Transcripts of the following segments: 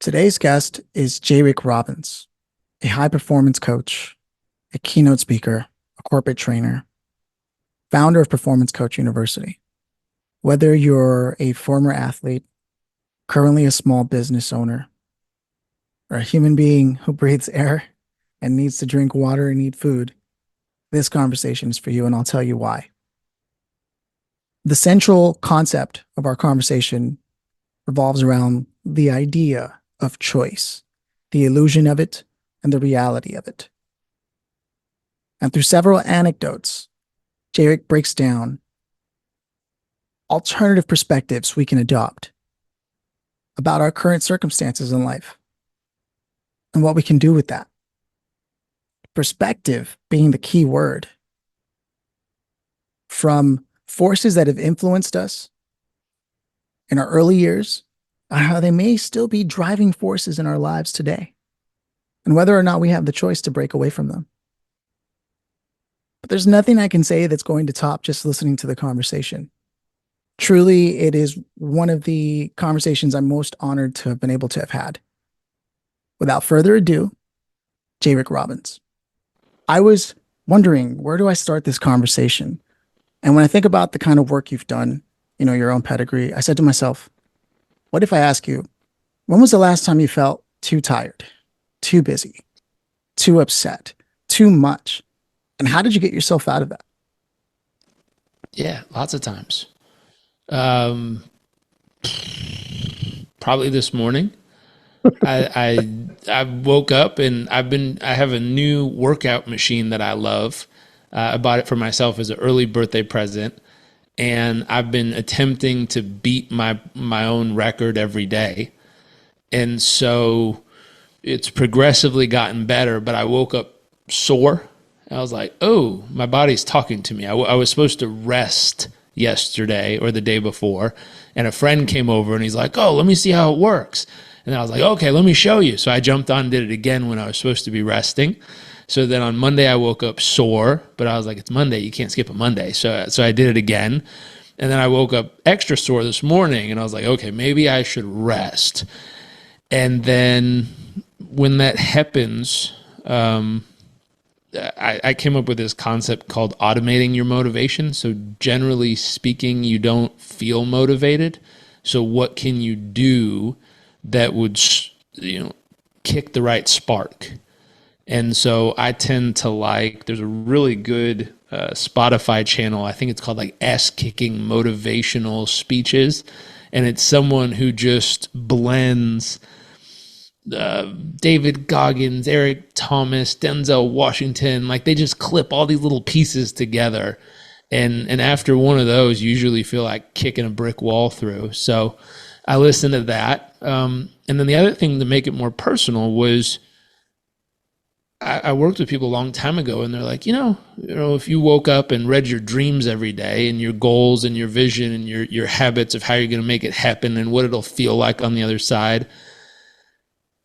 Today's guest is Jairek Robbins, a high performance coach, a keynote speaker, a corporate trainer, founder of Performance Coach University. Whether you're a former athlete, currently a small business owner, or a human being who breathes air and needs to drink water and eat food, this conversation is for you, and I'll tell you why. The central concept of our conversation revolves around the idea of choice, the illusion of it, and the reality of it. And through several anecdotes, Jairek breaks down alternative perspectives we can adopt about our current circumstances in life and what we can do with that. Perspective being the key word. From forces that have influenced us in our early years, how they may still be driving forces in our lives today, and whether or not we have the choice to break away from them. But there's nothing I can say that's going to top just listening to the conversation. Truly, it is one of the conversations I'm most honored to have been able to have had. Without further ado, Jairek Robbins. I was wondering, where do I start this conversation? And when I think about the kind of work you've done, your own pedigree, I said to myself, what if I ask you, when was the last time you felt too tired, too busy, too upset, too much? And how did you get yourself out of that? Yeah, lots of times. Um, Probably this morning. I woke up and I have a new workout machine that I love. I bought it for myself as an early birthday present, and I've been attempting to beat my own record every day. And so it's progressively gotten better, but I woke up sore. I was like, oh, my body's talking to me. I was supposed to rest yesterday or the day before, and a friend came over and he's like, oh, let me see how it works. And I was like, okay, let me show you. So I jumped on and did it again when I was supposed to be resting. So then on Monday I woke up sore, but I was like, it's Monday, you can't skip a Monday. So I did it again. And then I woke up extra sore this morning and I was like, okay, maybe I should rest. And then when that happens, I came up with this concept called automating your motivation. So generally speaking, you don't feel motivated. So what can you do that would, kick the right spark? And so I tend to there's a really good Spotify channel. I think it's called like ass kicking motivational speeches. And it's someone who just blends David Goggins, Eric Thomas, Denzel Washington. Like they just clip all these little pieces together. And after one of those, you usually feel like kicking a brick wall through. So I listened to that. And then the other thing to make it more personal was I worked with people a long time ago, and they're like, if you woke up and read your dreams every day and your goals and your vision and your habits of how you're going to make it happen and what it'll feel like on the other side,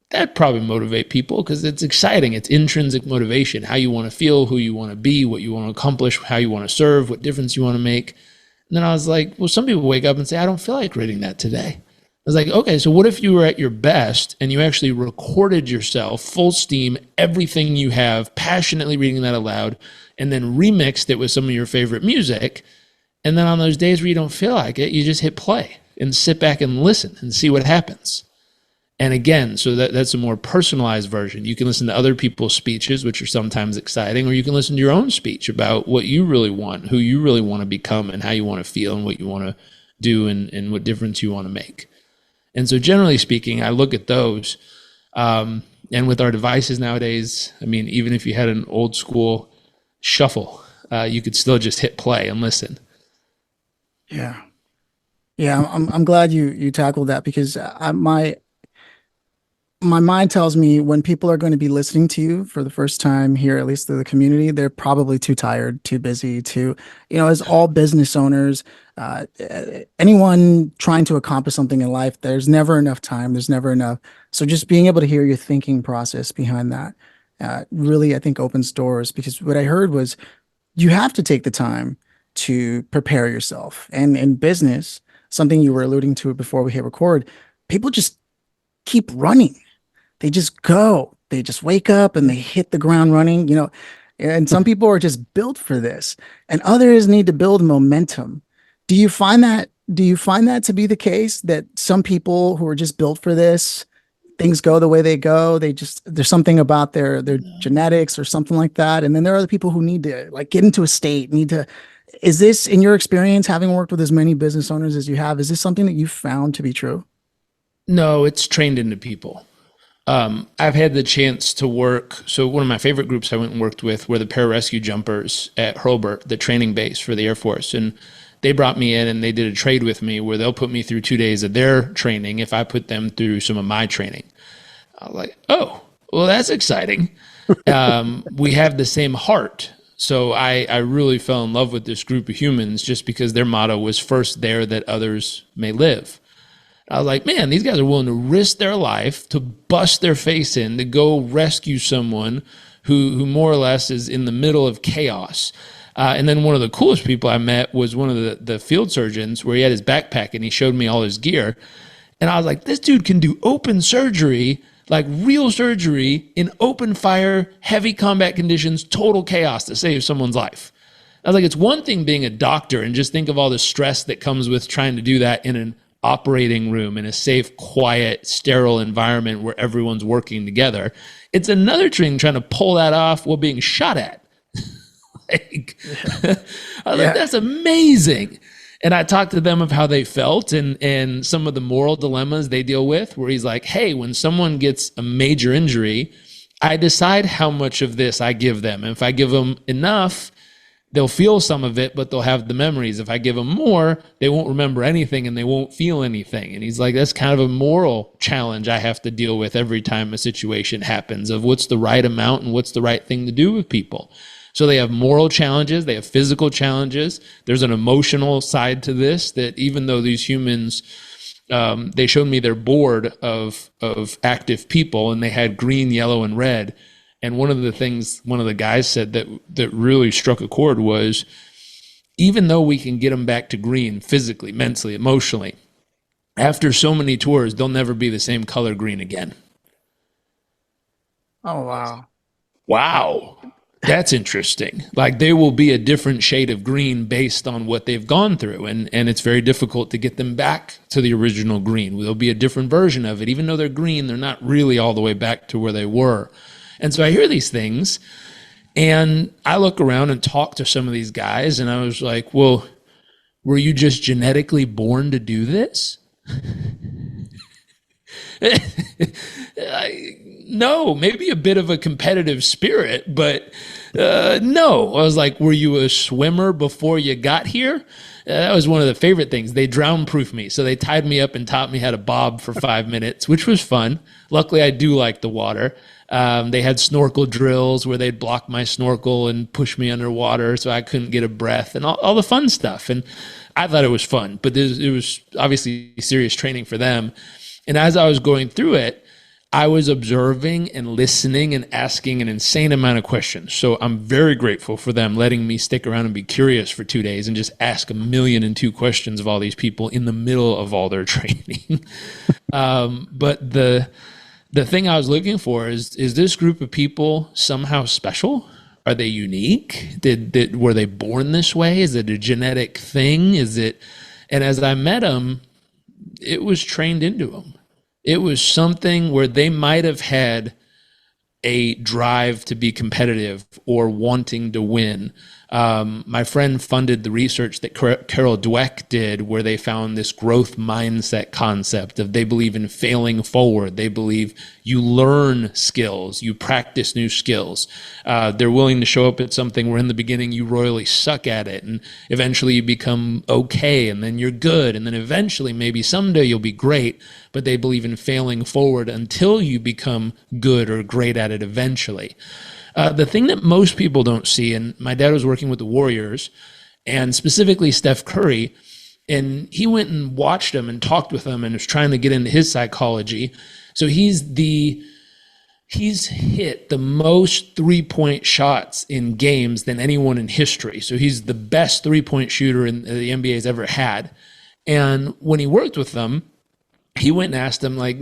that'd probably motivate people because it's exciting. It's intrinsic motivation, how you want to feel, who you want to be, what you want to accomplish, how you want to serve, what difference you want to make. And then I was like, well, some people wake up and say, I don't feel like reading that today. I was like, okay, so what if you were at your best and you actually recorded yourself full steam, everything you have, passionately reading that aloud, and then remixed it with some of your favorite music. And then on those days where you don't feel like it, you just hit play and sit back and listen and see what happens. And again, so that's a more personalized version. You can listen to other people's speeches, which are sometimes exciting, or you can listen to your own speech about what you really want, who you really want to become, and how you want to feel, and what you want to do, and what difference you want to make. And so generally speaking, I look at those. And with our devices nowadays, I mean, even if you had an old school shuffle, you could still just hit play and listen. Yeah. Yeah, I'm glad you tackled that because my mind tells me when people are going to be listening to you for the first time here, at least through the community, they're probably too tired, too busy, as all business owners, anyone trying to accomplish something in life, there's never enough time. There's never enough. So just being able to hear your thinking process behind that really, I think, opens doors because what I heard was you have to take the time to prepare yourself. And in business, something you were alluding to before we hit record, people just keep running. They just go. They just wake up and they hit the ground running, and some people are just built for this, and others need to build momentum. Do you find that to be the case, that some people who are just built for this, things go the way they go? There's something about their genetics or something like that. And then there are other people who need to like get into a state, need to is this, in your experience, having worked with as many business owners as you have, is this something that you've found to be true? No, it's trained into people. I've had the chance to work. So one of my favorite groups I went and worked with were the pararescue jumpers at Hurlburt, the training base for the Air Force. And they brought me in and they did a trade with me where they'll put me through 2 days of their training if I put them through some of my training. I was like, oh, well, that's exciting. We have the same heart. So I really fell in love with this group of humans just because their motto was first there that others may live. I was like, man, these guys are willing to risk their life to bust their face in to go rescue someone who more or less is in the middle of chaos. And then one of the coolest people I met was one of the field surgeons where he had his backpack and he showed me all his gear. And I was like, this dude can do open surgery, like real surgery in open fire, heavy combat conditions, total chaos to save someone's life. I was like, it's one thing being a doctor and just think of all the stress that comes with trying to do that in an operating room in a safe, quiet, sterile environment where everyone's working together. It's another thing trying to pull that off while being shot at. Like, I was like, that's amazing. And I talked to them of how they felt and some of the moral dilemmas they deal with, where he's like, hey, when someone gets a major injury, I decide how much of this I give them. And if I give them enough, they'll feel some of it, but they'll have the memories. If I give them more, they won't remember anything and they won't feel anything. And he's like, that's kind of a moral challenge I have to deal with every time a situation happens, of what's the right amount and what's the right thing to do with people. So they have moral challenges, they have physical challenges. There's an emotional side to this, that even though these humans, they showed me their board of active people, and they had green, yellow, and red. And one of the things one of the guys said that really struck a chord was, even though we can get them back to green physically, mentally, emotionally, after so many tours, they'll never be the same color green again. Oh, wow. Wow. That's interesting. Like, they will be a different shade of green based on what they've gone through. And it's very difficult to get them back to the original green. There'll be a different version of it. Even though they're green, they're not really all the way back to where they were. And so I hear these things and I look around and talk to some of these guys and I was like, well, were you just genetically born to do this? No, maybe a bit of a competitive spirit, but no. I was like, were you a swimmer before you got here? That was one of the favorite things. They drown proof me. So they tied me up and taught me how to bob for 5 minutes, which was fun. Luckily, I do like the water. They had snorkel drills where they'd block my snorkel and push me underwater so I couldn't get a breath, and all the fun stuff. And I thought it was fun, but it was obviously serious training for them. And as I was going through it, I was observing and listening and asking an insane amount of questions. So I'm very grateful for them letting me stick around and be curious for 2 days and just ask 1,000,002 questions of all these people in the middle of all their training. But the thing I was looking for is this group of people somehow special? Are they unique? Were they born this way? Is it a genetic thing? And as I met them, it was trained into them. It was something where they might have had a drive to be competitive or wanting to win. My friend funded the research that Carol Dweck did, where they found this growth mindset concept of, they believe in failing forward. They believe you learn skills, you practice new skills. They're willing to show up at something where in the beginning you royally suck at it, and eventually you become okay, and then you're good, and then eventually maybe someday you'll be great. But they believe in failing forward until you become good or great at it eventually. The thing that most people don't see, and my dad was working with the Warriors, and specifically Steph Curry, and he went and watched him and talked with him and was trying to get into his psychology. So he's hit the most three-point shots in games than anyone in history. So he's the best three-point shooter the NBA's ever had. And when he worked with them, he went and asked him, like,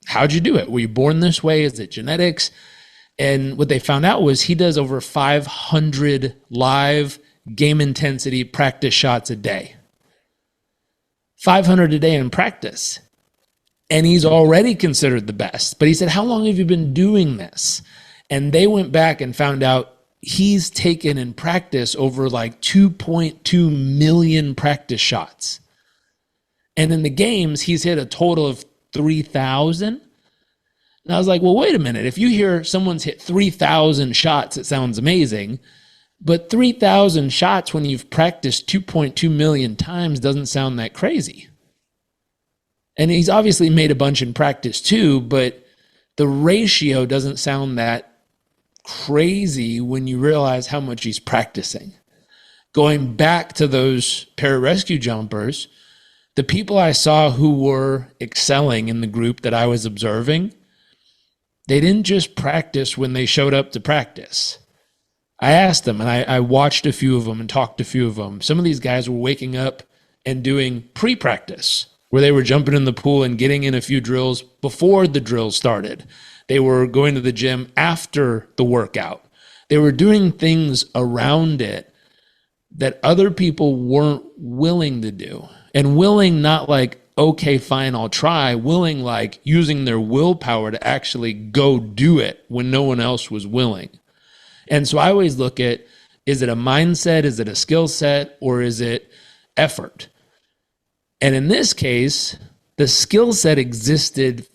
How'd you do it? Were you born this way? Is it genetics? And what they found out was he does over 500 live game intensity practice shots a day. 500 a day in practice. And he's already considered the best. But he said, how long have you been doing this? And they went back and found out he's taken in practice over like 2.2 million practice shots. And in the games, he's hit a total of 3,000. And I was like, well, wait a minute. If you hear someone's hit 3,000 shots, it sounds amazing. But 3,000 shots when you've practiced 2.2 million times doesn't sound that crazy. And he's obviously made a bunch in practice too, but the ratio doesn't sound that crazy when you realize how much he's practicing. Going back to those pararescue jumpers, the people I saw who were excelling in the group that I was observing, they didn't just practice when they showed up to practice. I asked them, and I watched a few of them and talked to a few of them. Some of these guys were waking up and doing pre-practice, where they were jumping in the pool and getting in a few drills before the drills started. They were going to the gym after the workout. They were doing things around it that other people weren't willing to do. And willing, not like, okay, fine, I'll try. Willing, like using their willpower to actually go do it when no one else was willing. And so I always look at, is it a mindset? Is it a skill set? Or is it effort? And in this case, the skill set existed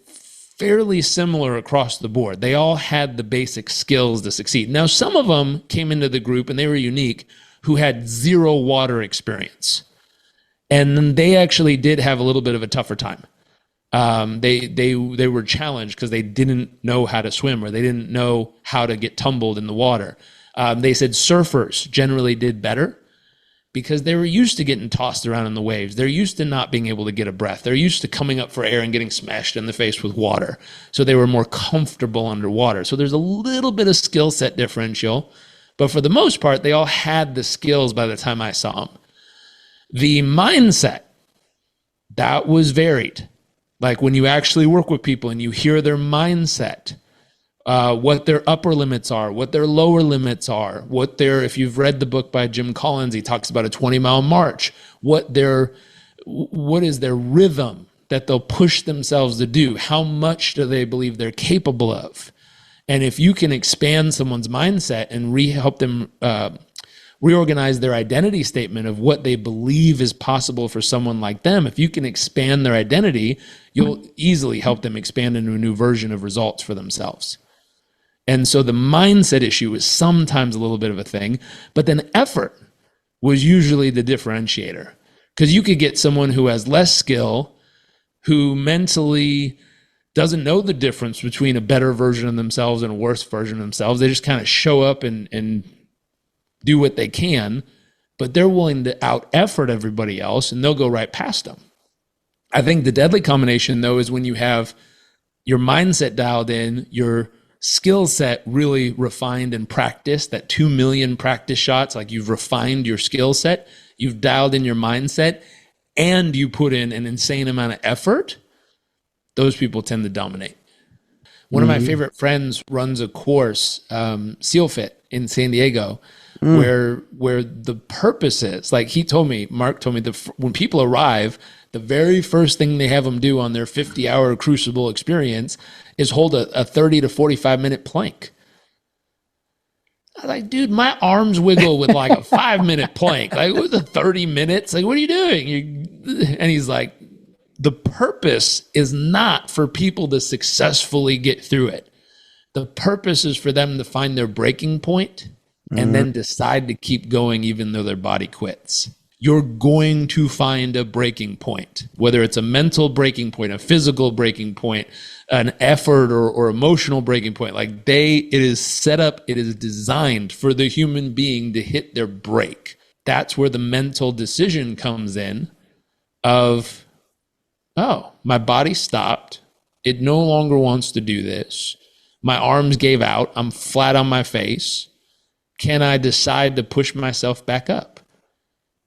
fairly similar across the board. They all had the basic skills to succeed. Now, some of them came into the group, and they were unique, who had zero water experience. And then they actually did have a little bit of a tougher time. They were challenged because they didn't know how to swim, or they didn't know how to get tumbled in the water. They said surfers generally did better because they were used to getting tossed around in the waves. They're used to not being able to get a breath. They're used to coming up for air and getting smashed in the face with water. So they were more comfortable underwater. So there's a little bit of skill set differential, but for the most part, they all had the skills by the time I saw them. The mindset, that was varied. Like when you actually work with people and you hear their mindset, what their upper limits are, what their lower limits are, if you've read the book by Jim Collins, he talks about a 20-mile march, what is their rhythm that they'll push themselves to do? How much do they believe they're capable of? And if you can expand someone's mindset and help them reorganize their identity statement of what they believe is possible for someone like them, if you can expand their identity, you'll easily help them expand into a new version of results for themselves. And so the mindset issue is sometimes a little bit of a thing, but then effort was usually the differentiator. Because you could get someone who has less skill, who mentally doesn't know the difference between a better version of themselves and a worse version of themselves. They just kind of show up and do what they can, but they're willing to out-effort everybody else, and they'll go right past them. I think the deadly combination, though, is when you have your mindset dialed in, your skill set really refined and practiced, that 2 million practice shots, like you've refined your skill set, you've dialed in your mindset, and you put in an insane amount of effort, those people tend to dominate. One of my favorite friends runs a course, SEAL Fit in San Diego, where the purpose is, like Mark told me, when people arrive, the very first thing they have them do on their 50-hour crucible experience is hold a 30 to 45-minute plank. I was like, dude, my arms wiggle with like a 5-minute plank. Like, what was the 30 minutes? Like, what are you doing? And he's like, the purpose is not for people to successfully get through it. The purpose is for them to find their breaking point and then decide to keep going even though their body quits. You're going to find a breaking point, whether it's a mental breaking point, a physical breaking point, an effort or emotional breaking point. Like it is set up, it is designed for the human being to hit their break. That's where the mental decision comes in of, oh, my body stopped. It no longer wants to do this. My arms gave out. I'm flat on my face. Can I decide to push myself back up?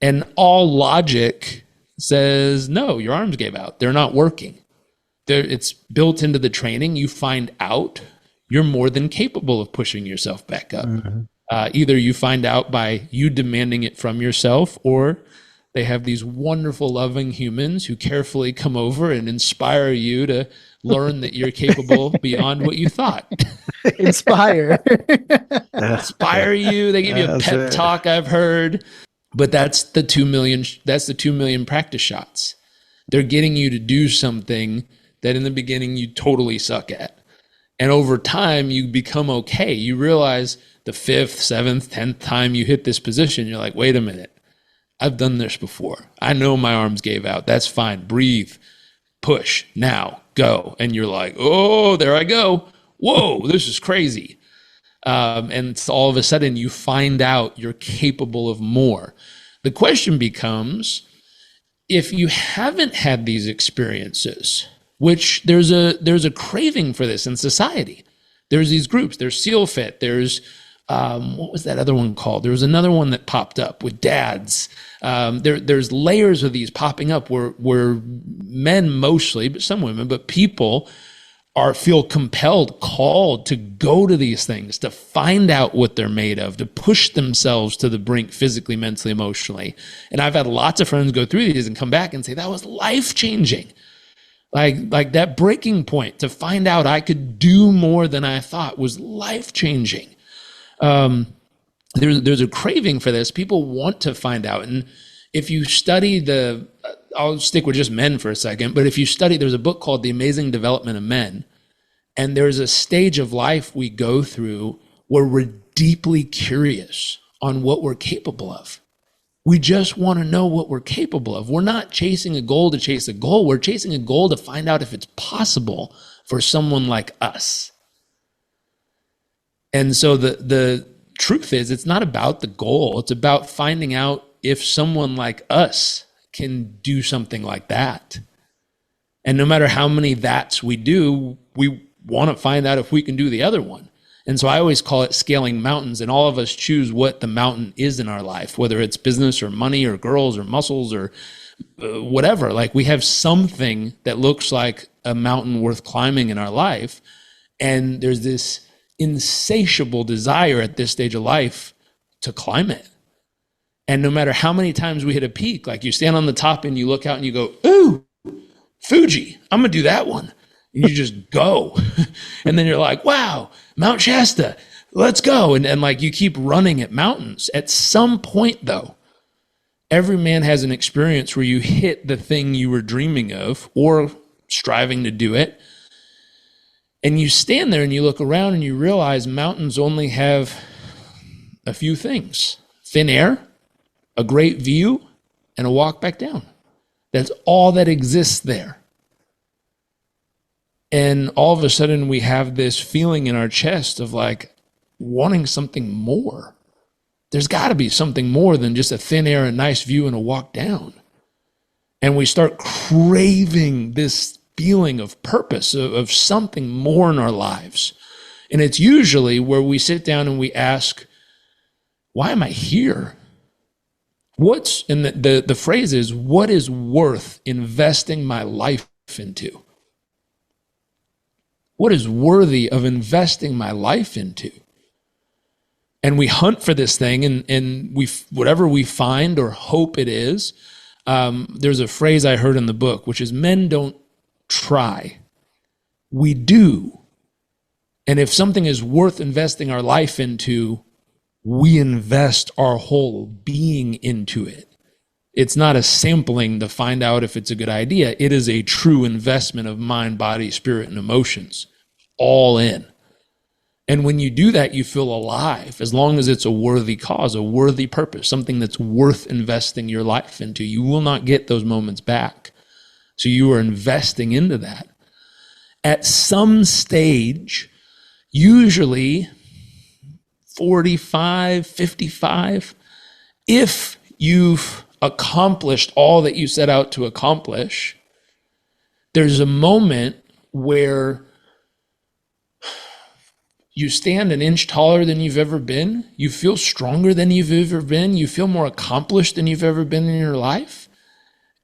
And all logic says, no, your arms gave out. They're not working. it's built into the training. You find out you're more than capable of pushing yourself back up. Either you find out by you demanding it from yourself, or they have these wonderful, loving humans who carefully come over and inspire you to learn that you're capable beyond what you thought. Inspire. Inspire you. They give you a pep talk, I've heard. But that's the 2 million. That's the 2 million practice shots. They're getting you to do something that in the beginning you totally suck at. And over time, you become okay. You realize the 5th, 7th, 10th time you hit this position, you're like, wait a minute. I've done this before. I know my arms gave out. That's fine. Breathe, push, now, go. And you're like, oh, there I go. Whoa, this is crazy. And so all of a sudden you find out you're capable of more. The question becomes, if you haven't had these experiences, which there's a craving for this in society. There's these groups, there's SEAL Fit, there's what was that other one called? There was another one that popped up with dads. There's layers of these popping up where men mostly, but some women, but people feel compelled, called to go to these things, to find out what they're made of, to push themselves to the brink physically, mentally, emotionally. And I've had lots of friends go through these and come back and say, that was life-changing. Like that breaking point to find out I could do more than I thought was life-changing. There's a craving for this. People want to find out. And if you study I'll stick with just men for a second, but if you study, there's a book called The Amazing Development of Men. And there's a stage of life we go through where we're deeply curious on what we're capable of. We just want to know what we're capable of. We're not chasing a goal to chase a goal. We're chasing a goal to find out if it's possible for someone like us. And so the truth is, it's not about the goal. It's about finding out if someone like us can do something like that. And no matter how many that's we do, we want to find out if we can do the other one. And so I always call it scaling mountains, and all of us choose what the mountain is in our life, whether it's business or money or girls or muscles or whatever. Like, we have something that looks like a mountain worth climbing in our life. And there's this insatiable desire at this stage of life to climb it. And no matter how many times we hit a peak, like you stand on the top and you look out and you go, ooh, Fuji, I'm going to do that one. And you just go. And then you're like, wow, Mount Shasta, let's go. And like, you keep running at mountains. At some point, though, every man has an experience where you hit the thing you were dreaming of or striving to do it. And you stand there and you look around and you realize mountains only have a few things: thin air, a great view, and a walk back down. That's all that exists there. And all of a sudden we have this feeling in our chest of like wanting something more. There's got to be something more than just a thin air, a nice view, and a walk down. And we start craving this feeling of purpose, of something more in our lives. And it's usually where we sit down and we ask, why am I here? And the phrase is, what is worth investing my life into? What is worthy of investing my life into? And we hunt for this thing, and whatever we find or hope it is. There's a phrase I heard in the book, which is, men don't try, we do. And if something is worth investing our life into, we invest our whole being into it. It's not a sampling to find out if it's a good idea. It is a true investment of mind, body, spirit, and emotions, all in. And when you do that, you feel alive, as long as it's a worthy cause, a worthy purpose, something that's worth investing your life into. You will not get those moments back. So you are investing into that. At some stage, usually 45, 55, if you've accomplished all that you set out to accomplish, there's a moment where you stand an inch taller than you've ever been. You feel stronger than you've ever been. You feel more accomplished than you've ever been in your life.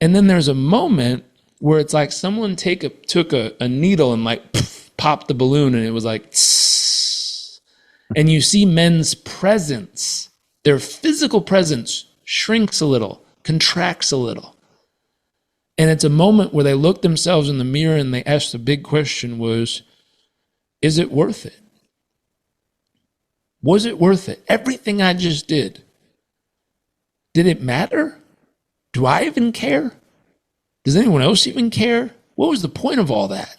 And then there's a moment where it's like someone took a needle and like popped the balloon, and it was like tss, and you see men's presence, their physical presence shrinks a little, contracts a little. And it's a moment where they look themselves in the mirror and they ask the big question was, is it worth it? Was it worth it? Everything I just did it matter? Do I even care? Does anyone else even care? What was the point of all that?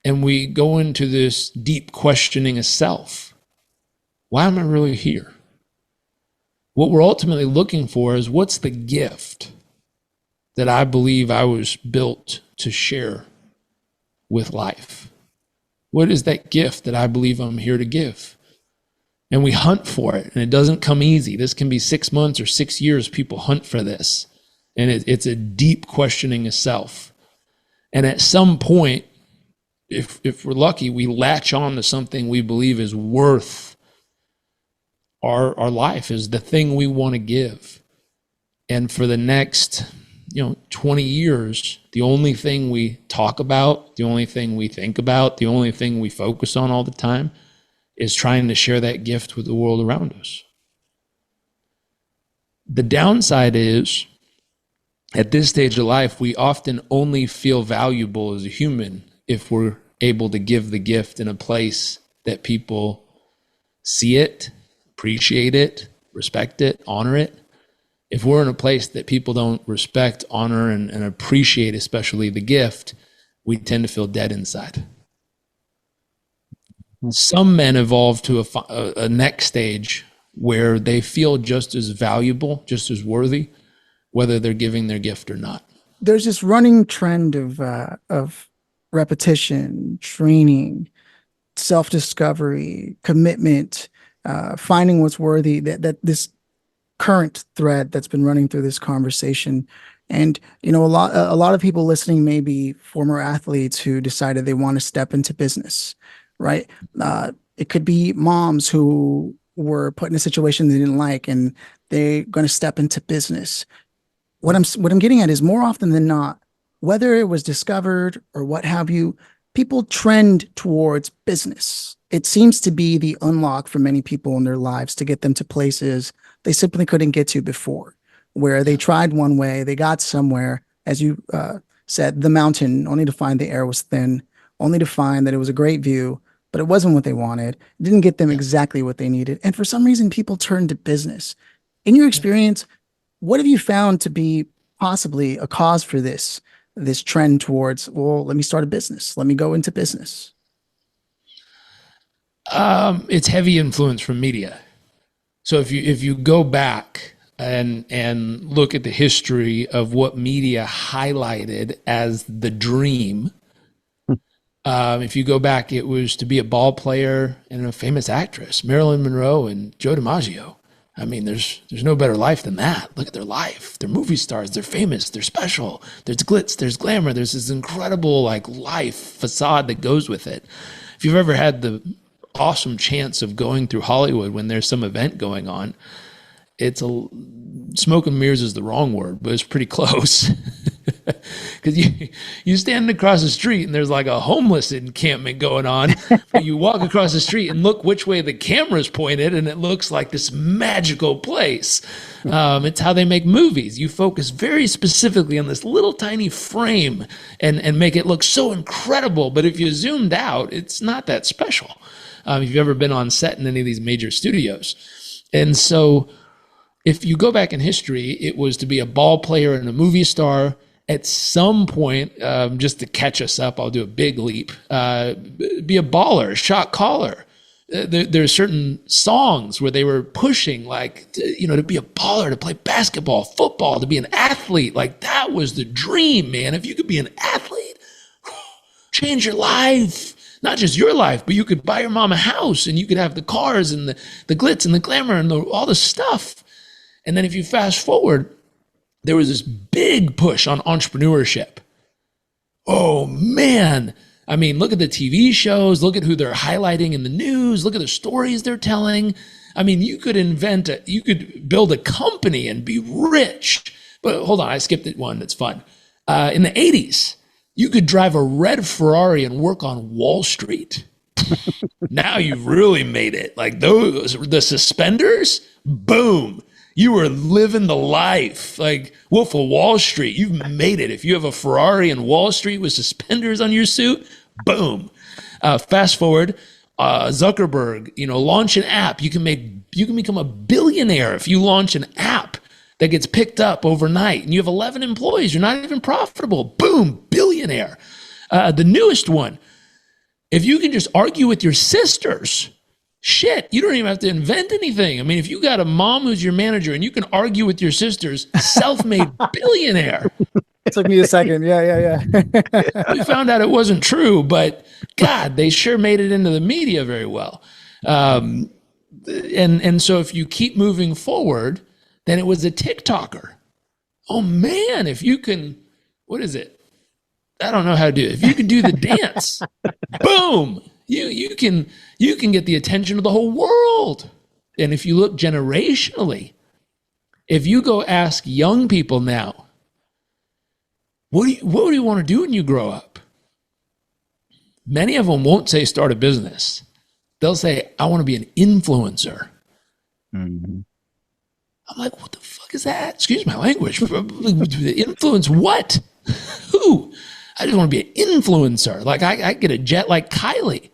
And we go into this deep questioning of self. Why am I really here? What we're ultimately looking for is, what's the gift that I believe I was built to share with life? What is that gift that I believe I'm here to give? And we hunt for it, and it doesn't come easy. This can be 6 months or 6 years people hunt for this. And it's a deep questioning of self. And at some point, if we're lucky, we latch on to something we believe is worth our life, is the thing we want to give. And for the next 20 years, the only thing we talk about, the only thing we think about, the only thing we focus on all the time is trying to share that gift with the world around us. The downside is, at this stage of life, we often only feel valuable as a human if we're able to give the gift in a place that people see it, appreciate it, respect it, honor it. If we're in a place that people don't respect, honor, and appreciate, especially the gift, we tend to feel dead inside. Some men evolve to a next stage where they feel just as valuable, just as worthy, whether they're giving their gift or not. There's this running trend of repetition, training, self-discovery, commitment, finding what's worthy, that this current thread that's been running through this conversation. And a lot of people listening may be former athletes who decided they want to step into business, right? It could be moms who were put in a situation they didn't like, and they're going to step into business. What I'm getting at is, more often than not, whether it was discovered or what have you, people trend towards business. It seems to be the unlock for many people in their lives to get them to places they simply couldn't get to before, where they tried one way, they got somewhere, as you said, the mountain, only to find the air was thin, only to find that it was a great view, but it wasn't what they wanted. It didn't get them exactly what they needed. And for some reason, people turned to business. In your experience, what have you found to be possibly a cause for this trend towards, well, let me start a business. Let me go into business? It's heavy influence from media. So if you go back and look at the history of what media highlighted as the dream, if you go back, it was to be a ball player and a famous actress, Marilyn Monroe and Joe DiMaggio. I mean, there's no better life than that. Look at their life. They're movie stars. They're famous. They're special. There's glitz. There's glamour. There's this incredible life facade that goes with it. If you've ever had the awesome chance of going through Hollywood when there's some event going on, smoke and mirrors is the wrong word, but it's pretty close. Because you stand across the street and there's like a homeless encampment going on, but you walk across the street and look which way the camera's pointed, and it looks like this magical place. It's how they make movies. You focus very specifically on this little tiny frame and make it look so incredible. But if you zoomed out, it's not that special. If you've ever been on set in any of these major studios. And so if you go back in history, it was to be a ball player and a movie star. At some point, just to catch us up, I'll do a big leap, be a baller, shot caller. There are certain songs where they were pushing to be a baller, to play basketball, football, to be an athlete. Like, that was the dream, man. If you could be an athlete, change your life. Not just your life, but you could buy your mom a house, and you could have the cars and the glitz and the glamour and all the stuff. And then if you fast forward, there was this big push on entrepreneurship. Oh, man. I mean, look at the TV shows. Look at who they're highlighting in the news. Look at the stories they're telling. I mean, you could you could build a company and be rich. But hold on, I skipped it one that's fun. In the 80s, you could drive a red Ferrari and work on Wall Street. Now you've really made it. Like the suspenders, boom. You were living the life. Like Wolf of Wall Street, you've made it. If you have a Ferrari and Wall Street with suspenders on your suit, boom. Fast forward, Zuckerberg, launch an app. You can become a billionaire if you launch an app that gets picked up overnight and you have 11 employees. You're not even profitable. Boom, billionaire. The newest one, if you can just argue with your sisters, shit, you don't even have to invent anything. I mean, if you got a mom who's your manager and you can argue with your sisters, self-made billionaire. It took me a second. Yeah. We found out it wasn't true, but God, they sure made it into the media very well. And so if you keep moving forward, then it was a TikToker. Oh man, if you can, what is it? I don't know how to do it. If you can do the dance, boom, you can get the attention of the whole world. And if you look generationally, if you go ask young people now, what do you want to do when you grow up? Many of them won't say start a business. They'll say, I want to be an influencer. Mm-hmm. I'm like, what the fuck is that? Excuse my language. Influence what? Who? I just want to be an influencer. Like I get a jet like Kylie.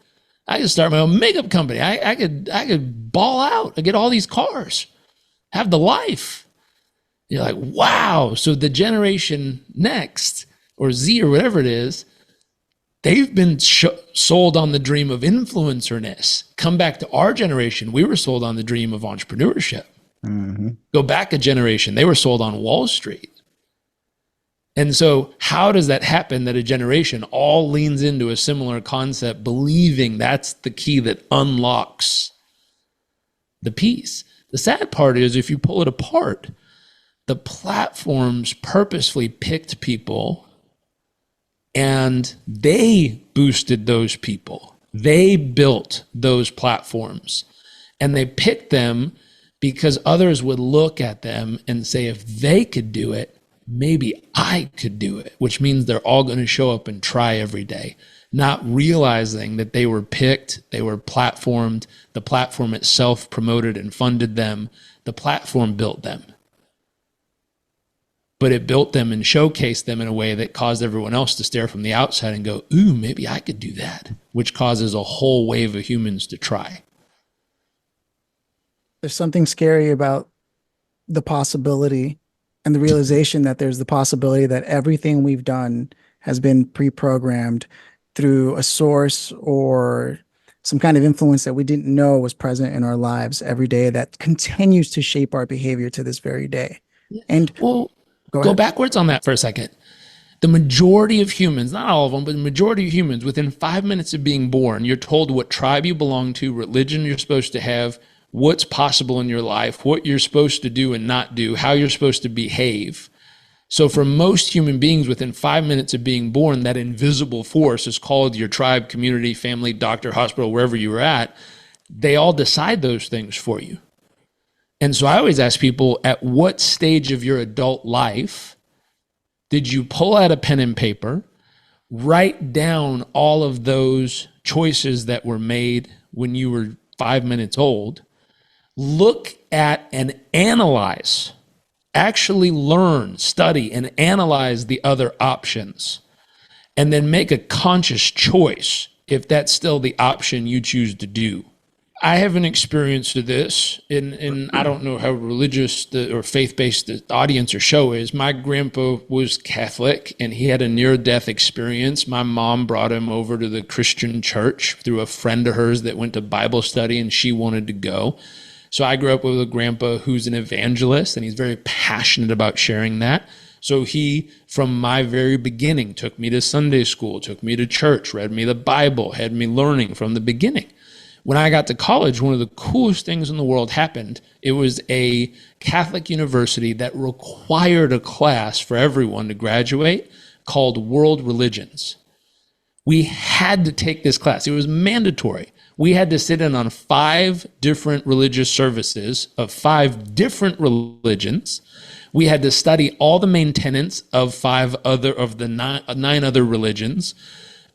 I could start my own makeup company. I could ball out. I get all these cars. Have the life. You're like, wow. So the generation next, or Z or whatever it is, they've been sold on the dream of influencerness. Come back to our generation, we were sold on the dream of entrepreneurship. Mm-hmm. Go back a generation, they were sold on Wall Street. And so how does that happen that a generation all leans into a similar concept, believing that's the key that unlocks the piece? The sad part is if you pull it apart, the platforms purposefully picked people and they boosted those people. They built those platforms and they picked them because others would look at them and say, if they could do it, maybe I could do it, which means they're all going to show up and try every day, not realizing that they were picked, they were platformed, the platform itself promoted and funded them, the platform built them. But it built them and showcased them in a way that caused everyone else to stare from the outside and go, ooh, maybe I could do that, which causes a whole wave of humans to try. There's something scary about the possibility and the realization that there's the possibility that everything we've done has been pre-programmed through a source or some kind of influence that we didn't know was present in our lives every day that continues to shape our behavior to this very day. And well, go backwards on that for a second. The majority of humans, not all of them, but the majority of humans, within 5 minutes of being born, you're told what tribe you belong to, religion you're supposed to have, what's possible in your life, what you're supposed to do and not do, how you're supposed to behave. So for most human beings, within 5 minutes of being born, that invisible force is called your tribe, community, family, doctor, hospital, wherever you were at. They all decide those things for you. And so I always ask people, at what stage of your adult life did you pull out a pen and paper, write down all of those choices that were made when you were 5 minutes old, look at and analyze, actually learn, study, and analyze the other options, and then make a conscious choice if that's still the option you choose to do. I haven't experienced this, and I don't know how religious or faith-based the audience or show is. My grandpa was Catholic, and he had a near-death experience. My mom brought him over to the Christian church through a friend of hers that went to Bible study, and she wanted to go. So I grew up with a grandpa who's an evangelist, and he's very passionate about sharing that. So he, from my very beginning, took me to Sunday school, took me to church, read me the Bible, had me learning from the beginning. When I got to college, one of the coolest things in the world happened. It was a Catholic university that required a class for everyone to graduate called World Religions. We had to take this class. It was mandatory. We had to sit in on 5 different religious services of 5 different religions. We had to study all the main tenets of the nine other religions.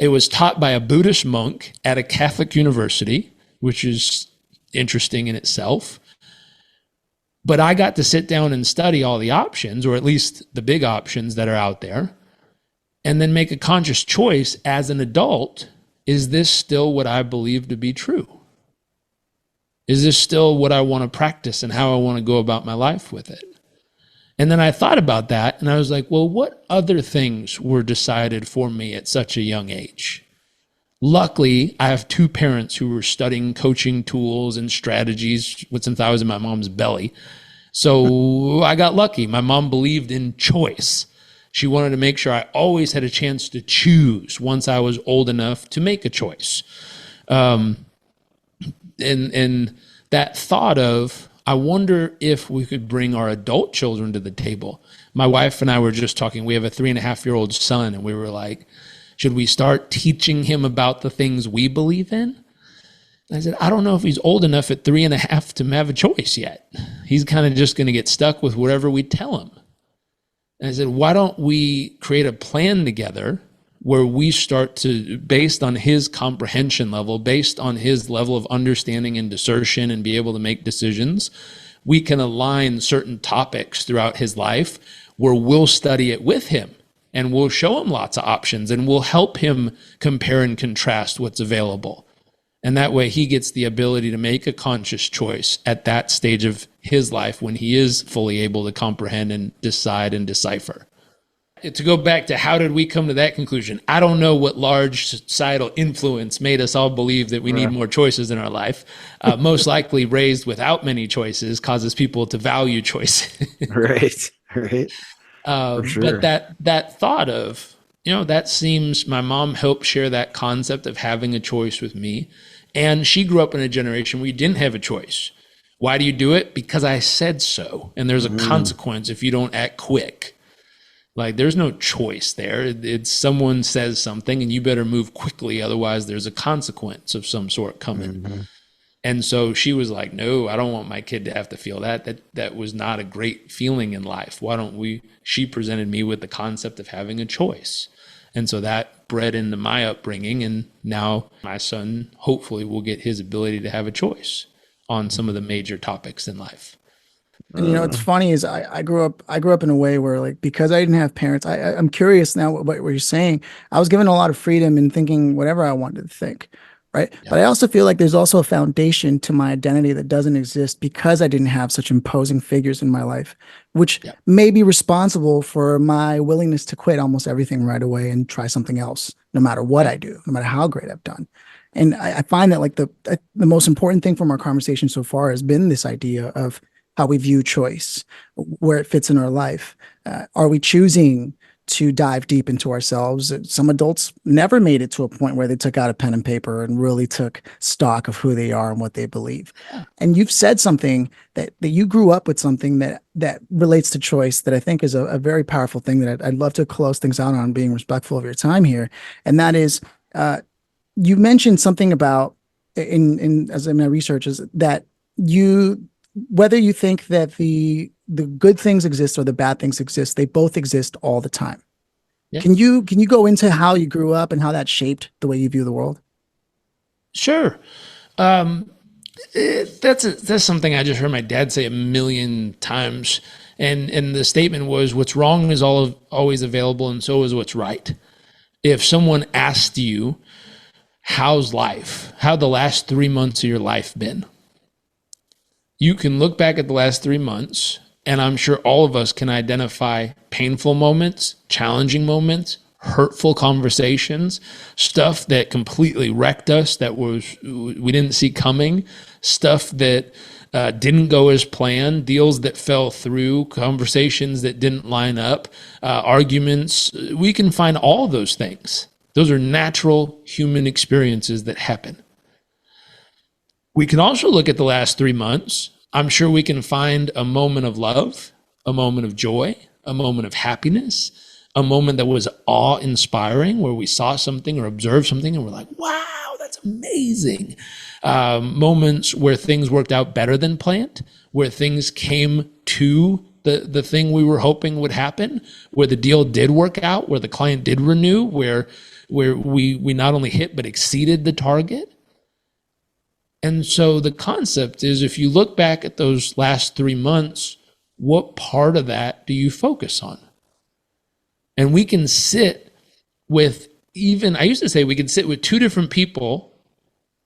It was taught by a Buddhist monk at a Catholic university, which is interesting in itself. But I got to sit down and study all the options, or at least the big options that are out there, and then make a conscious choice as an adult. Is this still what I believe to be true? Is this still what I want to practice and how I want to go about my life with it? And then I thought about that and I was like, well, what other things were decided for me at such a young age? Luckily, I have two parents who were studying coaching tools and strategies since I was in my mom's belly. So I got lucky. My mom believed in choice. She wanted to make sure I always had a chance to choose once I was old enough to make a choice. And that thought of, I wonder if we could bring our adult children to the table. My wife and I were just talking. We have a 3.5-year-old son, and we were like, should we start teaching him about the things we believe in? And I said, I don't know if he's old enough at 3.5 to have a choice yet. He's kind of just going to get stuck with whatever we tell him. And I said, why don't we create a plan together where we start to, based on his comprehension level, based on his level of understanding and discernment and be able to make decisions, we can align certain topics throughout his life where we'll study it with him and we'll show him lots of options and we'll help him compare and contrast what's available. And that way he gets the ability to make a conscious choice at that stage of his life when he is fully able to comprehend and decide and decipher. To go back to how did we come to that conclusion? I don't know what large societal influence made us all believe that we need more choices in our life. Most likely raised without many choices causes people to value choices. Right. For sure. But that thought of, that seems, my mom helped share that concept of having a choice with me. And she grew up in a generation where you didn't have a choice. Why do you do it? Because I said so. And there's a consequence if you don't act quick. Like there's no choice there. It's someone says something and you better move quickly. Otherwise there's a consequence of some sort coming. And so she was like, no, I don't want my kid to have to feel that. That was not a great feeling in life. Why don't we, she presented me with the concept of having a choice. And so that bred into my upbringing. And now my son hopefully will get his ability to have a choice on some of the major topics in life. And it's funny is I grew up in a way where, like, because I didn't have parents, I'm curious now what you're saying. I was given a lot of freedom in thinking whatever I wanted to think, right? Yeah. But I also feel like there's also a foundation to my identity that doesn't exist because I didn't have such imposing figures in my life, which may be responsible for my willingness to quit almost everything right away and try something else, no matter what I do, no matter how great I've done. And I find that, like, the most important thing from our conversation so far has been this idea of how we view choice, where it fits in our life. Are we choosing to dive deep into ourselves? Some adults never made it to a point where they took out a pen and paper and really took stock of who they are and what they believe. Yeah. And you've said something that you grew up with, something that relates to choice, that I think is a very powerful thing that I'd love to close things out on, being respectful of your time here. And that is, you mentioned something about in my research is that whether you think that the good things exist or the bad things exist, they both exist all the time. Yeah. Can you go into how you grew up and how that shaped the way you view the world? Sure. That's something I just heard my dad say 1,000,000 times. And the statement was, what's wrong is always available, and so is what's right. If someone asked you, how's life? How the last 3 months of your life been? You can look back at the last 3 months, and I'm sure all of us can identify painful moments, challenging moments, hurtful conversations, stuff that completely wrecked us, that we didn't see coming, stuff that didn't go as planned, deals that fell through, conversations that didn't line up, arguments. We can find all those things. Those are natural human experiences that happen. We can also look at the last 3 months. I'm sure we can find a moment of love, a moment of joy, a moment of happiness, a moment that was awe-inspiring, where we saw something or observed something and we're like, wow, that's amazing. Moments where things worked out better than planned, where things came to the thing we were hoping would happen, where the deal did work out, where the client did renew, where we not only hit but exceeded the target. And so the concept is, if you look back at those last 3 months, what part of that do you focus on? And we can sit with I used to say we could sit with two different people,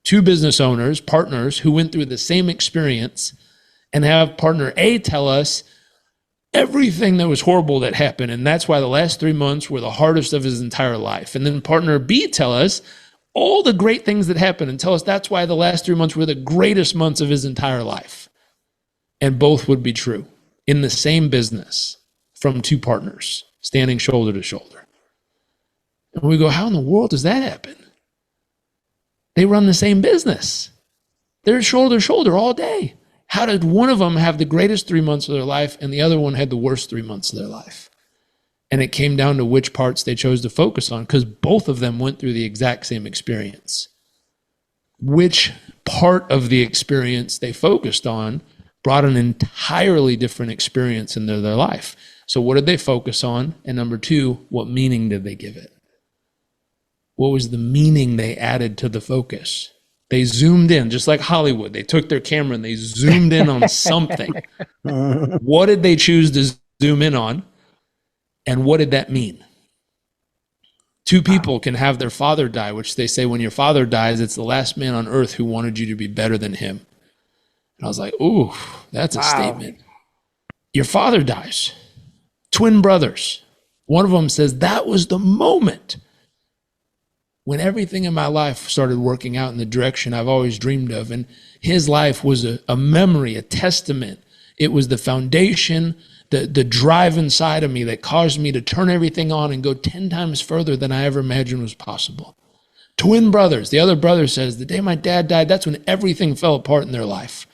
two business owners, partners who went through the same experience, and have partner A tell us everything that was horrible that happened, and that's why the last 3 months were the hardest of his entire life. And then partner B tell us all the great things that happened and tell us that's why the last 3 months were the greatest months of his entire life. And both would be true in the same business from two partners standing shoulder to shoulder. And we go, how in the world does that happen? They run the same business. They're shoulder to shoulder all day. How did one of them have the greatest 3 months of their life and the other one had the worst 3 months of their life? And it came down to which parts they chose to focus on, because both of them went through the exact same experience. Which part of the experience they focused on brought an entirely different experience in their life. So what did they focus on? And number two, what meaning did they give it? What was the meaning they added to the focus? They zoomed in, just like Hollywood. They took their camera and they zoomed in on something. What did they choose to zoom in on? And what did that mean? Two people can have their father die, which they say when your father dies, it's the last man on earth who wanted you to be better than him. And I was like, ooh, that's a statement. Your father dies. Twin brothers. One of them says, that was the moment when everything in my life started working out in the direction I've always dreamed of. And his life was a memory, a testament. It was the foundation, the drive inside of me that caused me to turn everything on and go 10 times further than I ever imagined was possible. Twin brothers. The other brother says, the day my dad died, that's when everything fell apart in their life.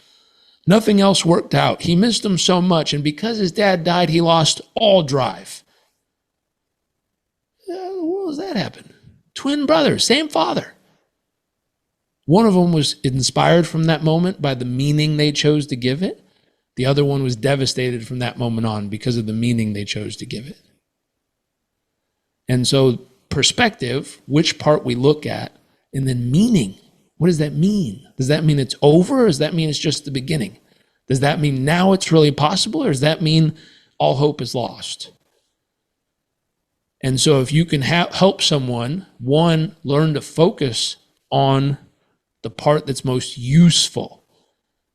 Nothing else worked out. He missed them so much. And because his dad died, he lost all drive. How in the world does that happen? Twin brothers, same father. One of them was inspired from that moment by the meaning they chose to give it. The other one was devastated from that moment on because of the meaning they chose to give it. And so perspective, which part we look at, and then meaning. What does that mean? Does that mean it's over, or does that mean it's just the beginning? Does that mean now it's really possible, or does that mean all hope is lost? And so if you can help someone, one, learn to focus on the part that's most useful.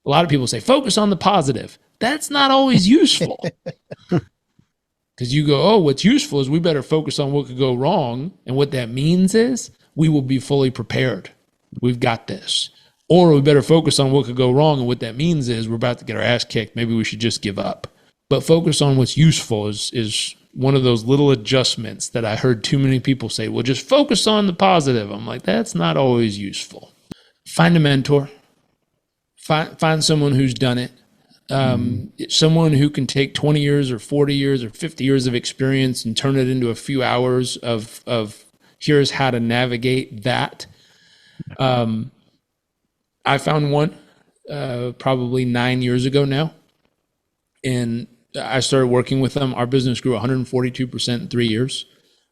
A lot of people say, focus on the positive. That's not always useful. Because you go, oh, what's useful is we better focus on what could go wrong. And what that means is we will be fully prepared. We've got this. Or we better focus on what could go wrong. And what that means is we're about to get our ass kicked. Maybe we should just give up. But focus on what's useful is one of those little adjustments that I heard too many people say, well, just focus on the positive. I'm like, that's not always useful. Find a mentor. Find someone who's done it. Someone who can take 20 years or 40 years or 50 years of experience and turn it into a few hours of here's how to navigate that. I found one probably 9 years ago now, and I started working with them. Our business grew 142% in 3 years.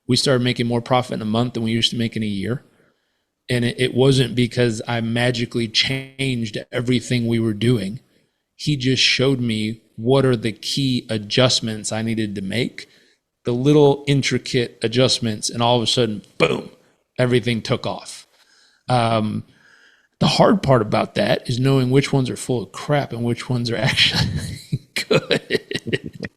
We started making more profit in a month than we used to make in a year. And it wasn't because I magically changed everything we were doing. He just showed me what are the key adjustments I needed to make, the little intricate adjustments, and all of a sudden, boom, everything took off. The hard part about that is knowing which ones are full of crap and which ones are actually good.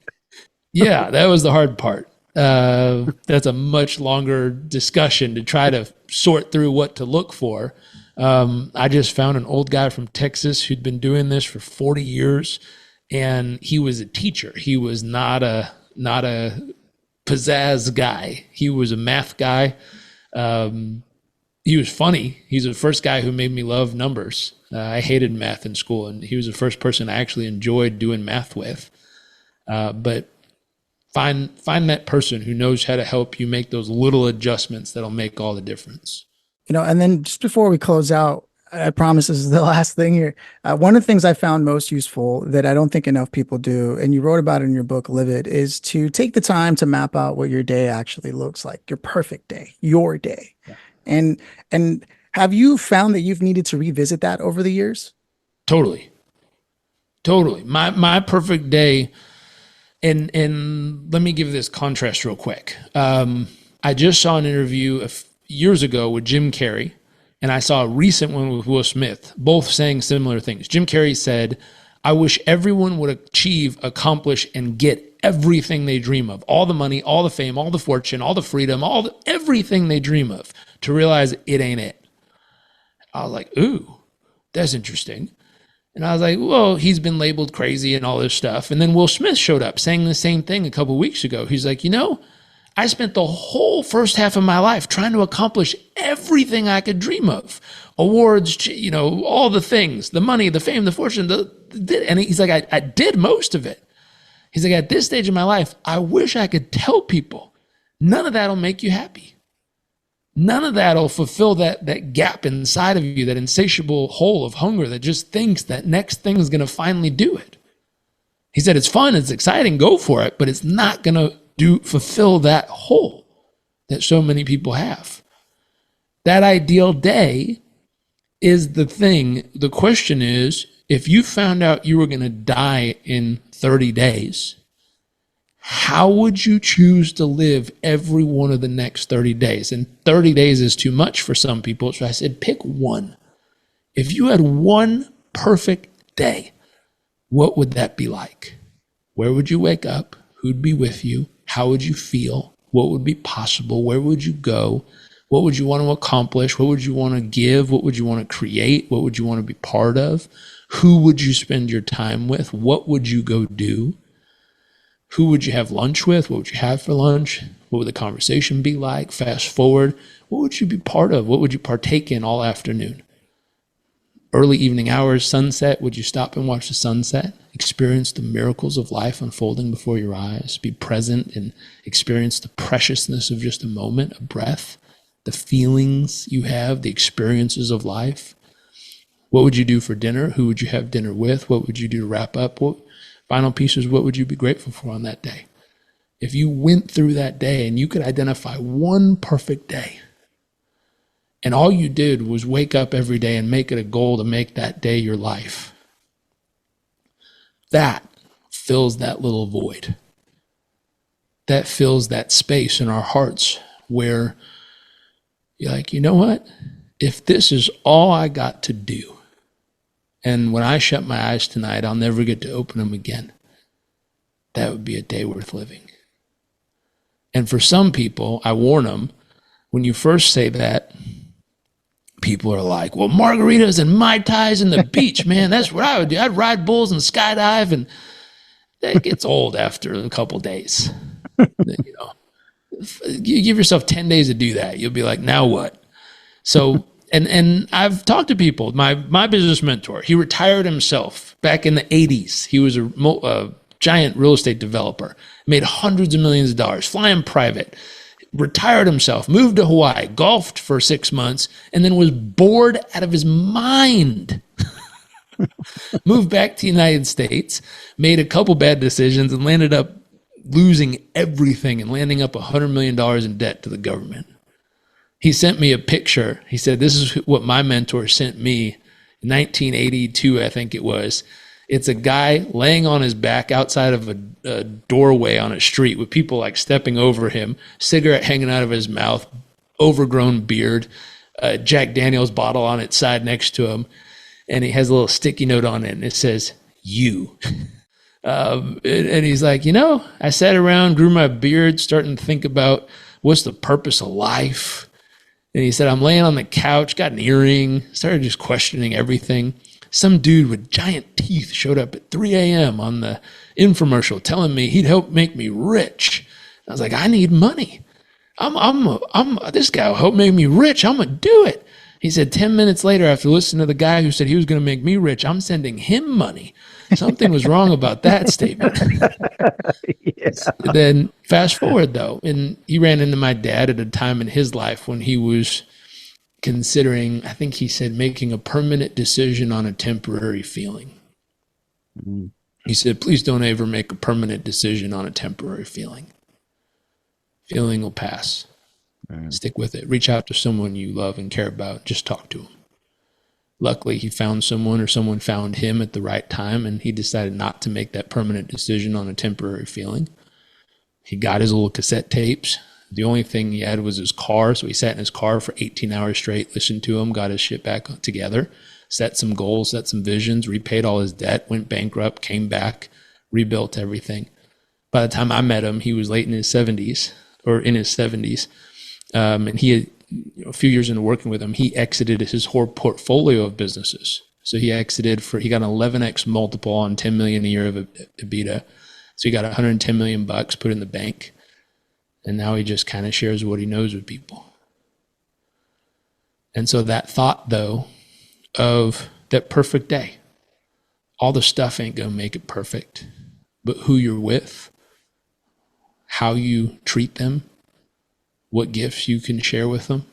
Yeah, that was the hard part. That's a much longer discussion to try to sort through what to look for. I just found an old guy from Texas who'd been doing this for 40 years, and he was a teacher. He was not a pizzazz guy. He was a math guy. He was funny. He's the first guy who made me love numbers. I hated math in school, and he was the first person I actually enjoyed doing math with. But find that person who knows how to help you make those little adjustments that'll make all the difference. And then just before we close out, I promise this is the last thing here. One of the things I found most useful that I don't think enough people do, and you wrote about it in your book, Live It, is to take the time to map out what your day actually looks like, your perfect day, your day. Yeah. And have you found that you've needed to revisit that over the years? Totally. My perfect day, and let me give this contrast real quick. I just saw an interview years ago with Jim Carrey, and I saw a recent one with Will Smith, both saying similar things. Jim Carrey said, I wish everyone would achieve, accomplish, and get everything they dream of. All the money, all the fame, all the fortune, all the freedom, everything they dream of, to realize it ain't it. I was like, ooh, that's interesting. And I was like, well, he's been labeled crazy and all this stuff. And then Will Smith showed up saying the same thing a couple of weeks ago. He's like, I spent the whole first half of my life trying to accomplish everything I could dream of. Awards, all the things, the money, the fame, the fortune. And he's like, I did most of it. He's like, at this stage of my life, I wish I could tell people none of that will make you happy. None of that will fulfill that gap inside of you, that insatiable hole of hunger that just thinks that next thing is going to finally do it. He said, it's fun, it's exciting, go for it, but it's not going to fulfill that hole that so many people have. That ideal day is the thing. The question is, if you found out you were going to die in 30 days, how would you choose to live every one of the next 30 days? And 30 days is too much for some people, so I said, pick one. If you had one perfect day, what would that be like? Where would you wake up? Who'd be with you? How would you feel? What would be possible? Where would you go? What would you want to accomplish? What would you want to give? What would you want to create? What would you want to be part of? Who would you spend your time with? What would you go do? Who would you have lunch with? What would you have for lunch? What would the conversation be like? Fast forward. What would you be part of? What would you partake in all afternoon? Early evening hours, sunset. Would you stop and watch the sunset? Experience the miracles of life unfolding before your eyes. Be present and experience the preciousness of just a moment, a breath, the feelings you have, the experiences of life. What would you do for dinner? Who would you have dinner with? What would you do to wrap up? What final pieces, what would you be grateful for on that day? If you went through that day and you could identify one perfect day, and all you did was wake up every day and make it a goal to make that day your life, that fills that little void. That fills that space in our hearts where you're like, you know what? If this is all I got to do, and when I shut my eyes tonight, I'll never get to open them again, that would be a day worth living. And for some people, I warn them, when you first say that, people are like, well, margaritas and Mai Tais and the beach, man, that's what I would do. I'd ride bulls and skydive, and that gets old after a couple days. You give yourself 10 days to do that. You'll be like, now what? So, and I've talked to people. My business mentor, he retired himself back in the 80s. He was a giant real estate developer, made hundreds of millions of dollars, flying private, retired himself, moved to Hawaii, golfed for 6 months, and then was bored out of his mind. Moved back to the United States, made a couple bad decisions, and landed up losing everything and landing up $100 million in debt to the government. He sent me a picture. He said, this is what my mentor sent me in 1982, I think it was. It's a guy laying on his back outside of a doorway on a street with people like stepping over him, cigarette hanging out of his mouth, overgrown beard, Jack Daniels bottle on its side next to him. And he has a little sticky note on it, and it says, you. And he's like, I sat around, grew my beard, starting to think about what's the purpose of life. And he said, I'm laying on the couch, got an earring, started just questioning everything. Some dude with giant teeth showed up at 3 a.m. on the infomercial telling me he'd help make me rich. I was like, I need money. This guy will help make me rich. I'm going to do it. He said 10 minutes later, after listening to the guy who said he was going to make me rich, I'm sending him money. Something was wrong about that statement. Yeah. Then fast forward though, and he ran into my dad at a time in his life when he was considering, I think he said, making a permanent decision on a temporary feeling. Mm. He said, please don't ever make a permanent decision on a temporary feeling. Feeling will pass. Man. Stick with it. Reach out to someone you love and care about. Just talk to them. Luckily, he found someone, or someone found him at the right time, and he decided not to make that permanent decision on a temporary feeling. He got his little cassette tapes. The only thing he had was his car, so he sat in his car for 18 hours straight, listened to him, got his shit back together, set some goals, set some visions, repaid all his debt, went bankrupt, came back, rebuilt everything. By the time I met him, he was late in his 70s, or in his 70s. And he had, a few years into working with him, he exited his whole portfolio of businesses. So he got an 11x multiple on 10 million a year of EBITDA. So he got 110 million bucks put in the bank. And now he just kind of shares what he knows with people. And so that thought, though, of that perfect day, all the stuff ain't going to make it perfect, but who you're with, how you treat them, what gifts you can share with them,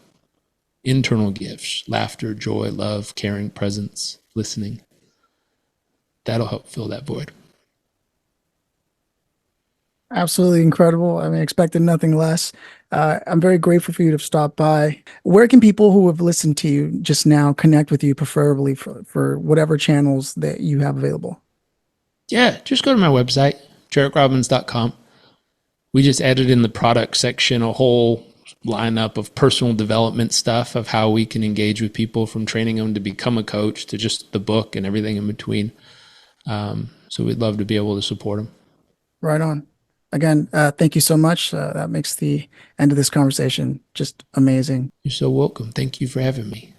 internal gifts, laughter, joy, love, caring, presence, listening, that'll help fill that void. Absolutely incredible. I mean, expected nothing less. I'm very grateful for you to stop by. Where can people who have listened to you just now connect with you, preferably for whatever channels that you have available? Yeah, just go to my website, JarekRobbins.com. We just added in the product section a whole lineup of personal development stuff of how we can engage with people, from training them to become a coach to just the book and everything in between. So we'd love to be able to support them. Right on. Again, thank you so much. That makes the end of this conversation just amazing. You're so welcome. Thank you for having me.